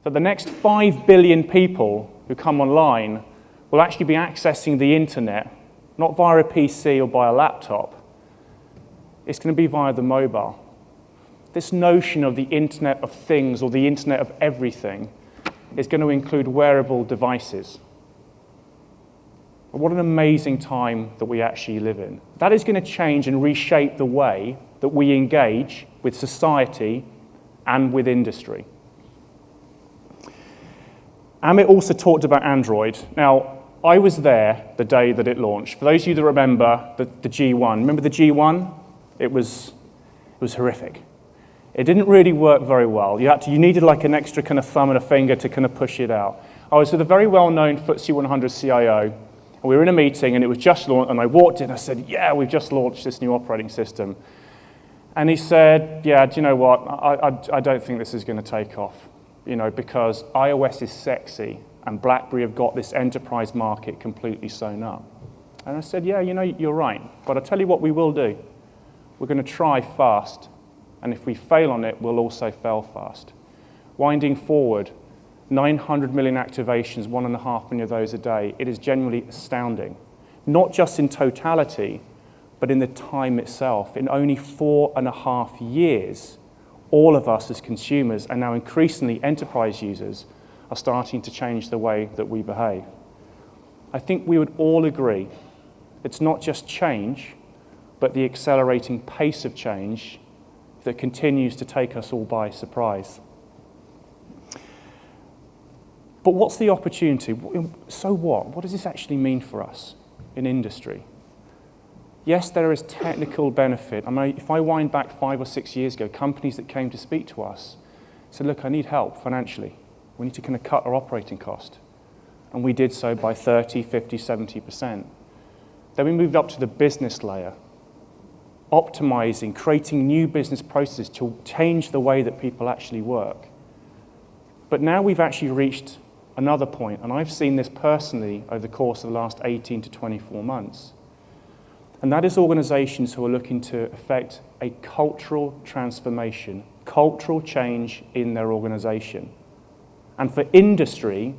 that the next 5 billion people who come online will actually be accessing the internet, not via a PC or by a laptop. It's going to be via the mobile. This notion of the Internet of Things or the Internet of Everything is going to include wearable devices. What an amazing time that we actually live in. That is going to change and reshape the way that we engage with society and with industry. Amit also talked about Android. Now, I was there the day that it launched. For those of you that remember the G1, remember the G1? It was horrific. It didn't really work very well. You needed like an extra kind of thumb and a finger to kind of push it out. I was with a very well-known FTSE 100 CIO, and we were in a meeting, and it was just launched, and I walked in, I said, yeah, we've just launched this new operating system. And he said, yeah, do you know what? I don't think this is going to take off, because iOS is sexy, and BlackBerry have got this enterprise market completely sewn up. And I said, yeah, you're right, but I'll tell you what we will do. We're going to try fast, and if we fail on it, we'll also fail fast. Winding forward, 900 million activations, 1.5 million of those a day, it is genuinely astounding. Not just in totality, but in the time itself. In only 4.5 years, all of us as consumers, and now increasingly enterprise users, are starting to change the way that we behave. I think we would all agree it's not just change, but the accelerating pace of change that continues to take us all by surprise. But what's the opportunity? So what? What does this actually mean for us in industry? Yes, there is technical benefit. I mean, if I wind back 5 or 6 years ago, companies that came to speak to us said, look, I need help financially. We need to kind of cut our operating cost. And we did so by 30, 50, 70%. Then we moved up to the business layer, optimizing, creating new business processes to change the way that people actually work. But now we've actually reached another point, and I've seen this personally over the course of the last 18 to 24 months. And that is organizations who are looking to effect a cultural transformation, cultural change in their organization. And for industry,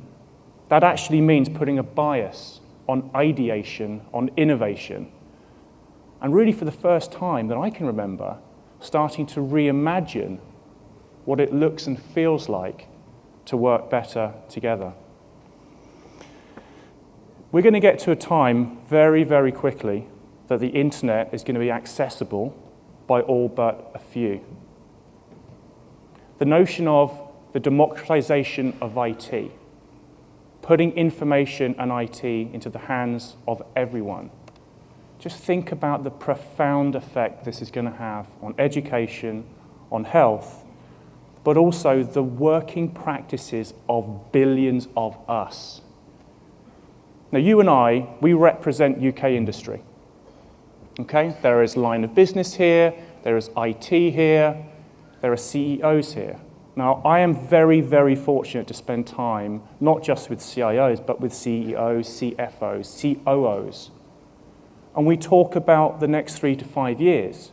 that actually means putting a bias on ideation, on innovation. And really for the first time that I can remember, starting to reimagine what it looks and feels like to work better together. We're going to get to a time very, very quickly that the internet is going to be accessible by all but a few. The notion of the democratization of IT, putting information and IT into the hands of everyone. Just think about the profound effect this is going to have on education, on health, but also the working practices of billions of us. Now, you and I, we represent UK industry. Okay? There is line of business here, there is IT here, there are CEOs here. Now, I am very, very fortunate to spend time not just with CIOs, but with CEOs, CFOs, COOs. And we talk about the next 3 to 5 years.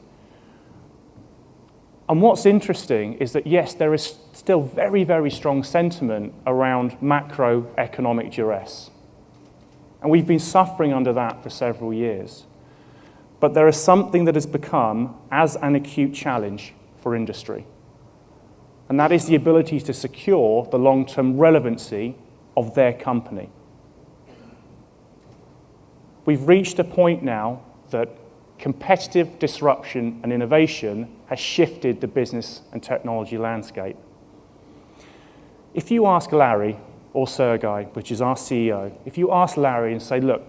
And what's interesting is that, yes, there is still very, very strong sentiment around macroeconomic duress. And we've been suffering under that for several years. But there is something that has become as an acute challenge for industry. And that is the ability to secure the long-term relevancy of their company. We've reached a point now that competitive disruption and innovation has shifted the business and technology landscape. If you ask Larry or Sergey, which is our CEO, if you ask Larry and say, look,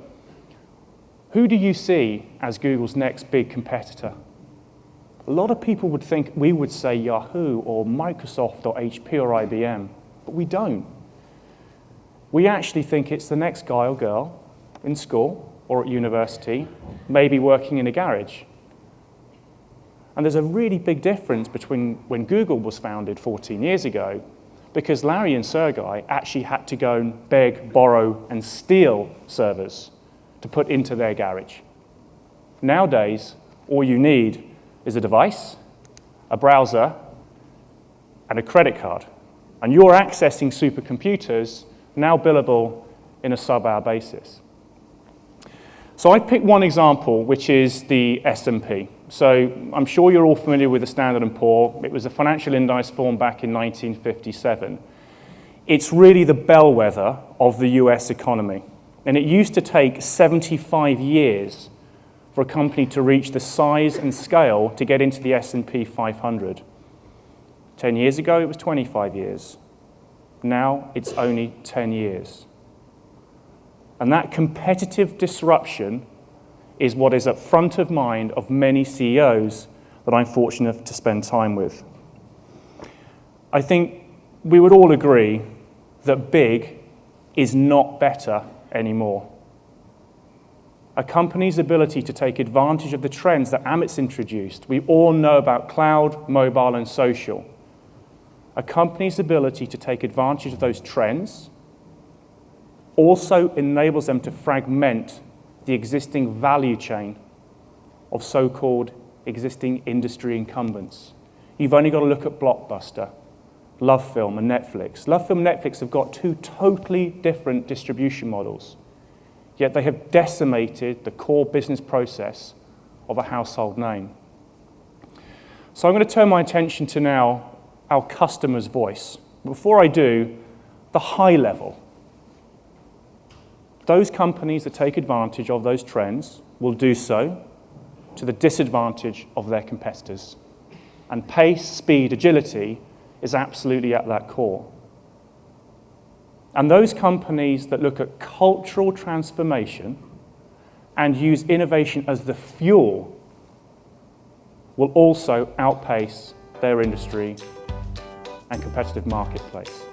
who do you see as Google's next big competitor? A lot of people would think we would say Yahoo or Microsoft or HP or IBM, but we don't. We actually think it's the next guy or girl in school or at university, maybe working in a garage. And there's a really big difference between when Google was founded 14 years ago, because Larry and Sergey actually had to go and beg, borrow, and steal servers to put into their garage. Nowadays, all you need is a device, a browser, and a credit card, And you're accessing supercomputers now billable in a sub-hour basis. So I picked one example, which is the S&P. So I'm sure you're all familiar with the Standard & Poor's. It was a financial index formed back in 1957. It's really the bellwether of the US economy. And it used to take 75 years for a company to reach the size and scale to get into the S&P 500. 10 years ago, it was 25 years. Now, it's only 10 years. And that competitive disruption is what is at front of mind of many CEOs that I'm fortunate to spend time with. I think we would all agree that big is not better anymore. A company's ability to take advantage of the trends that Amit's introduced, we all know about cloud, mobile, and social. A company's ability to take advantage of those trends also enables them to fragment the existing value chain of so-called existing industry incumbents. You've only got to look at Blockbuster, LoveFilm, and Netflix. LoveFilm and Netflix have got two totally different distribution models, yet they have decimated the core business process of a household name. So I'm going to turn my attention to now our customer's voice. Before I do, the high level. Those companies that take advantage of those trends will do so to the disadvantage of their competitors. And pace, speed, agility is absolutely at that core. And those companies that look at cultural transformation and use innovation as the fuel will also outpace their industry and competitive marketplace.